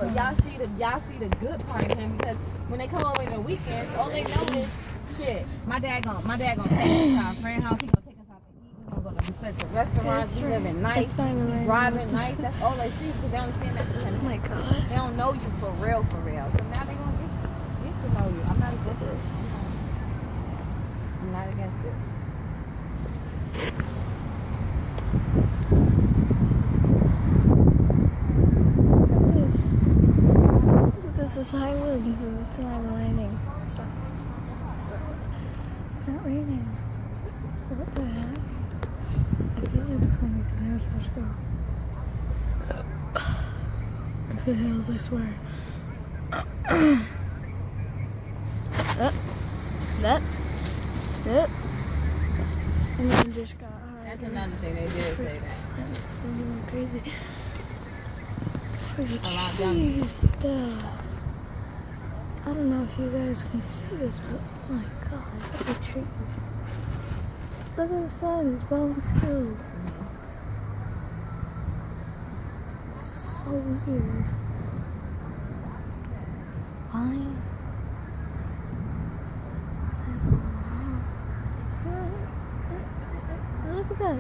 but y'all see the good part of him, because when they come over in the weekends, all they know is shit. My dad gonna take us to our friend house. He gonna take us out to eat. We gonna go to expensive restaurants. We living nice. Driving nice. That's all they see, because they don't understand that. Oh my god. They don't know you for real. So now they gonna get to know you. I'm not against this. I'm not against it. This is high winds. It's not raining. It's not raining. What the heck? I feel like it's gonna be tornadoes though. If it hails, I swear. That. And then just got hard. That's another thing they did say that. It's been going crazy. A lot Jeez, I don't know if you guys can see this, but oh my god, look at the tree. Look at the sun, it's brown too. It's so weird. Why? Look at that.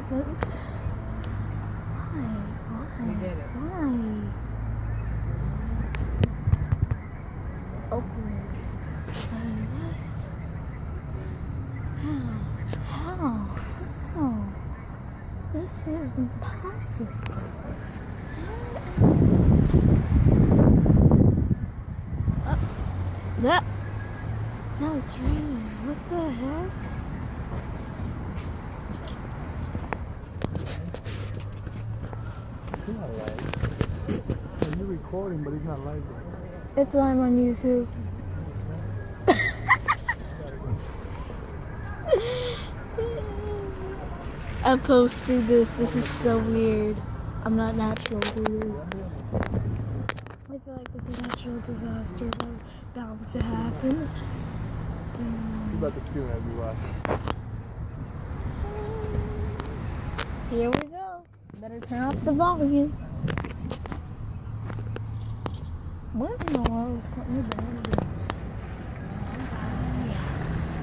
Why? Oak Ridge. How? This is impossible. Now it's raining. What the heck? He's not live. You're recording, but he's not live yet. It's live on YouTube. I posted this. This is so weird. I'm not natural to do this. I feel like this is a natural disaster bound to happen. You about to scream at me watching. Here we go. Better turn up the volume. What in the world is going on? Yes.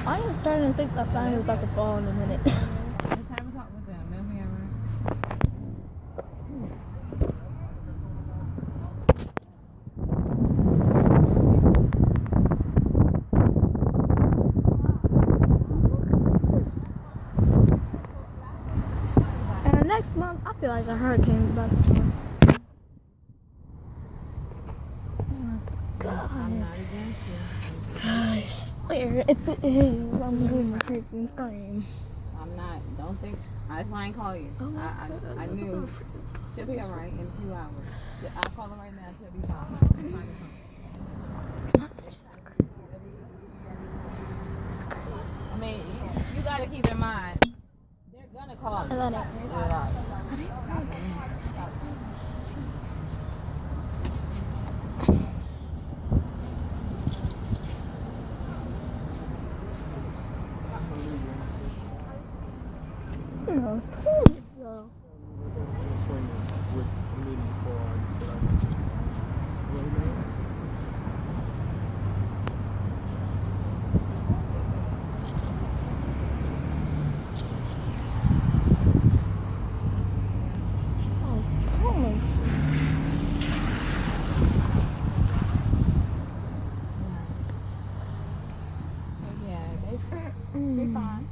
I am starting to think that sign is about to fall in a minute. It's time to talk with them. They'll be alright. And next month, I feel like a hurricane is about to come. God. I'm not against you. I swear, if it is, I'm gonna freaking scream. I'm not. Don't think. That's why I ain't call you. Oh my I God, knew she'll be alright in a few hours. I'll call her right now. She'll be fine. That's just crazy. That's crazy. I mean, you gotta keep in mind, they're gonna call you. I didn't No, it's please though. With a meeting for I was promised. Yeah, they fine.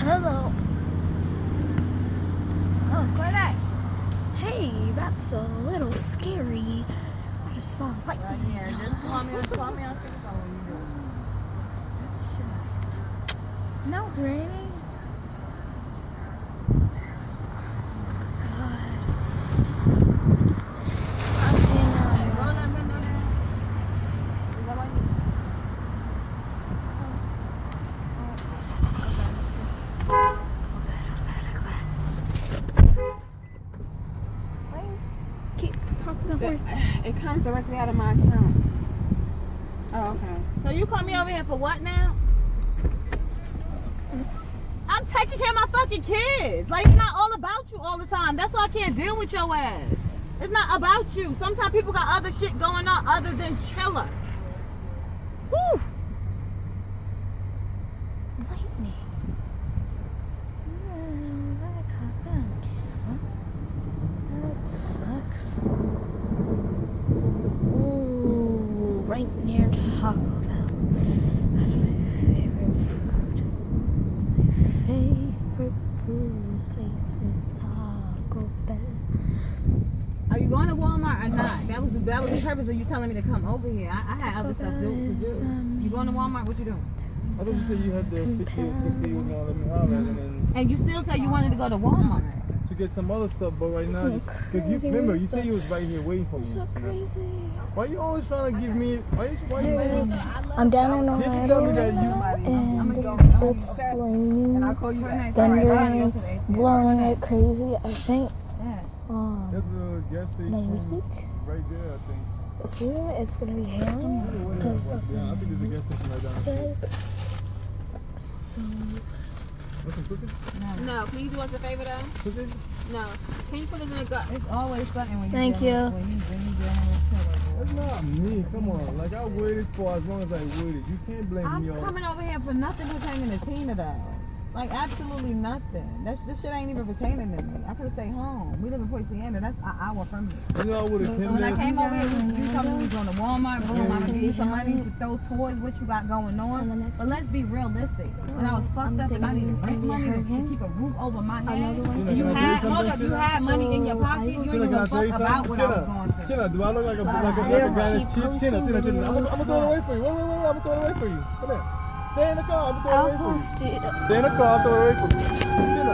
Hello. Oh, Corday. Hey, that's a little scary. just saw lightning. Right here. Just call me on speakerphone when you do it. It's just. Now it's raining. Hey, roll that window down. Is that what you Keep don't worry. It comes directly out of my account. Oh, okay. So you call me over here for what now? I'm taking care of my fucking kids. Like, it's not all about you all the time. That's why I can't deal with your ass. It's not about you. Sometimes people got other shit going on other than chilling. Whew. Lightning. No, I caught that on camera. That sucks. Ooh, right near Taco Bell. That's my favorite food. My favorite food place is Taco Bell. Are you going to Walmart or not? That was the purpose of you telling me to come over here. I had other stuff to do. You going to Walmart? What you doing? I thought you said you had the 50 or 60 you was gonna let me holler at, and then And you still say you wanted to go to Walmart. to get some other stuff, but right now, So because you crazy remember, you stuff. said you was right here waiting for me. So crazy. Why you always trying to give me? Why I'm down in Can't you tell me Orlando that right you- now, I'ma and go. it's raining, Call you back. thundering, blowing like crazy. I think There's a gas maybe station right there, I think. soon it's gonna be hailing because that's Yeah, I what think there's a gas station right down it the street. said. So Want some cookies? No, can you do us a favor though? Cookies? No. Can you put this in a gut? It's always something when you Thank dealing you. with- when you dealing with children. That's not me. Come on. Like, I waited for as long as I waited. You can't blame I'm me on. coming over here for nothing pertaining to Tina though. Like absolutely nothing. This shit ain't even pertaining to me. I could stay home. We live in Poinciana. That's an hour from here. You know, I would have So came when I there. came over here, you told me we was going to Walmart. Boom, I'm gonna give you some money to throw towards what you got going And the on. next But let's be realistic. So, When I was fucked I'm up and I thinking needed it's rent gonna be a money to hurricane. keep a roof over my head. another one. Tina, And you can I had, tell you hold up, something, you had money in your So, pocket. I You will ain't Tina, give can I a tell you fuck about something? what I was going through. Tina, do I look like a So like a I guy will that's keep cheap? Tina, posting I'm gonna videos throw it away for you. Wait, I'm gonna throw it away for you. Come here. Stay in the car. I'm gonna throw it I'll away for you. post it. Stay in the car. I'll throw it away for you. Tina,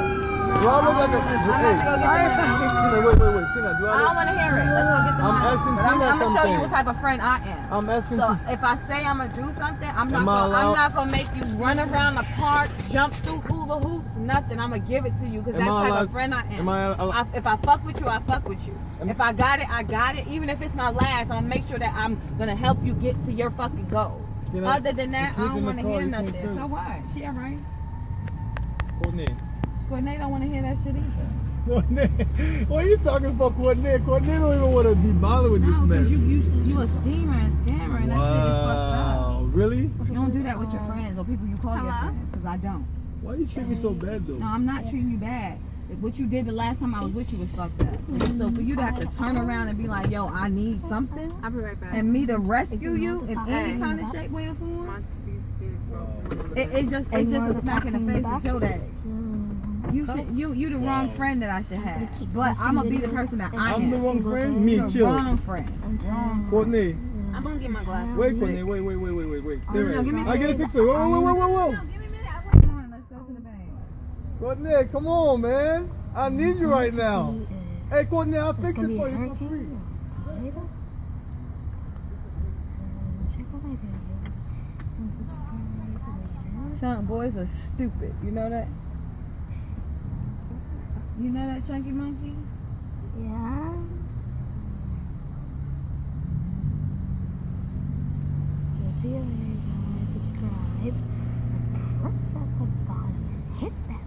do I look like a? Hey, Tina, wait. Tina, do I I don't want to hear it. Let's go get the I'm money. asking But I'm Tina gonna show you something. what type of friend I am. I'm asking So Tina. if I say I'm gonna do something, I'm Am I allowed- not gonna make you run around the park, jump through hula hoops, nothing. I'm gonna give it to you because Am that's I the type allowed- of friend I am. am I If I fuck with you, I fuck with you. Am- If I got it, I got it. Even if it's my last, I'm gonna make sure that I'm gonna help you get to your fucking goal. You know, Other than that, the I kids don't in the want to car, hear you can't nothing. tell. So what? She alright. Courtney. Courtney don't want to hear that shit either. Courtney. What are you talking for, Courtney? Courtney don't even want to be bothered with this No, mess. because you a schemer and scammer, and that shit is fucked up. Wow, really? You don't do that with your friends or people you call your friends, because I don't. Why you treat me so bad though? No, I'm not treating you bad. What you did the last time I was with you was fucked up. So for you to have to turn around and be like, yo, I need something, I'll be right back. and me to rescue you in any kind of shape, way, or form, it's just a smack in the face to show that. You the wrong friend that I should have. But I'm gonna be the person that I I'm am. the wrong friend? Me, You're a chill. wrong friend. Wrong. Courtney, I'm gonna get my glasses. wait, Courtney, wait. Stay no, right. give me I get it some. fixed for you. Whoa. Give me a minute. Come on, let's go to the bank. Courtney, come on, man. I need you right now. Hey, Courtney, I'll There's fix gonna it be a for you for hurricane free. or tornado. Check out my videos and subscribe later. Chunk boys are stupid. You know that? You know that, Chunky Monkey? Yeah. So see you later, guys. Subscribe and press at the bottom and hit that